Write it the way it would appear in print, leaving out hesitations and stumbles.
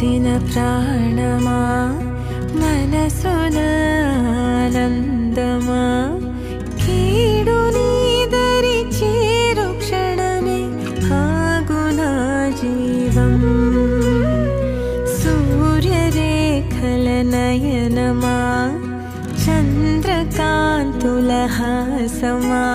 కలిసిన ప్రాణమా మనసున ఆనందమా కీడు నీదరి చేరు క్షణమే ఆగునా జీవం సూర్యరేఖల నయనమా చంద్రకాంతుల హాసమా